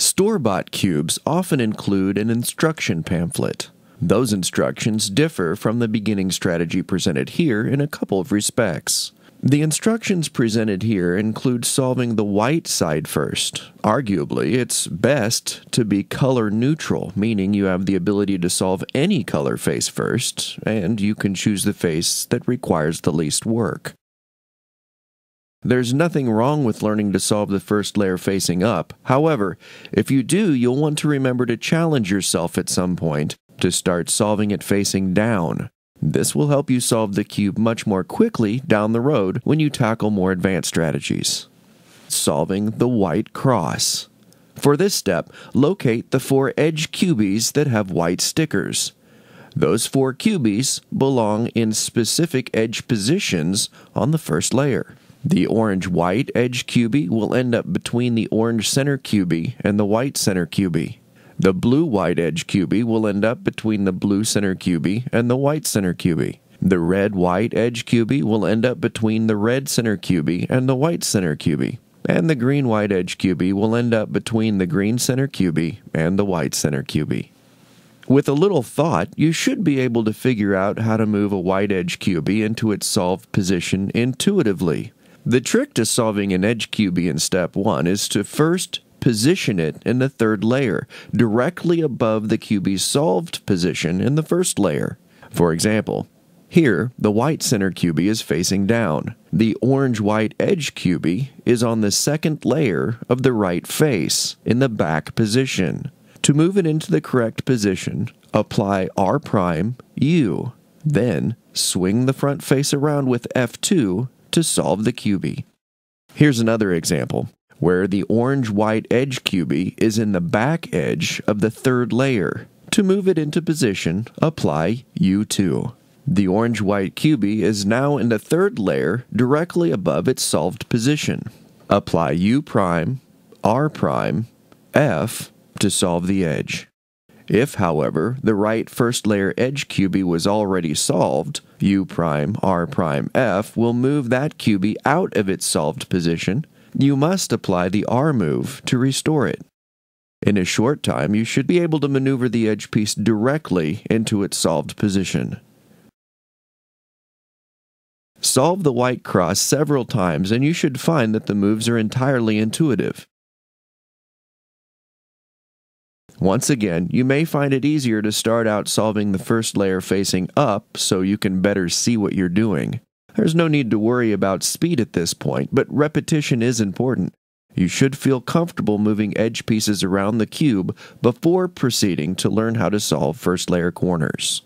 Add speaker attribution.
Speaker 1: Store-bought cubes often include an instruction pamphlet. Those instructions differ from the beginning strategy presented here in a couple of respects. The instructions presented here include solving the white side first. Arguably, it's best to be color neutral, meaning you have the ability to solve any color face first, and you can choose the face that requires the least work. There's nothing wrong with learning to solve the first layer facing up. However, if you do, you'll want to remember to challenge yourself at some point to start solving it facing down. This will help you solve the cube much more quickly down the road when you tackle more advanced strategies. Solving the white cross. For this step, locate the 4 edge cubies that have white stickers. Those 4 cubies belong in specific edge positions on the first layer. The orange-white edge cubie will end up between the orange center cubie and the white center cubie. The blue-white edge cubie will end up between the blue center cubie and the white center cubie. The red-white edge cubie will end up between the red center cubie and the white center cubie. And the green-white edge cubie will end up between the green center cubie and the white center cubie. With a little thought, you should be able to figure out how to move a white edge cubie into its solved position intuitively. The trick to solving an edge cubie in step 1 is to first position it in the third layer, directly above the cubie's solved position in the first layer. For example, here the white center cubie is facing down. The orange-white edge cubie is on the second layer of the right face, in the back position. To move it into the correct position, apply R'(U). Then, swing the front face around with F2 to solve the cubie. Here's another example, where the orange-white edge cubie is in the back edge of the third layer. To move it into position, apply U2. The orange-white cubie is now in the third layer directly above its solved position. Apply U', R', F to solve the edge. If, however, the right first layer edge cubie was already solved, U', R', F will move that cubie out of its solved position. You must apply the R move to restore it. In a short time, you should be able to maneuver the edge piece directly into its solved position. Solve the white cross several times and you should find that the moves are entirely intuitive. Once again, you may find it easier to start out solving the first layer facing up so you can better see what you're doing. There's no need to worry about speed at this point, but repetition is important. You should feel comfortable moving edge pieces around the cube before proceeding to learn how to solve first layer corners.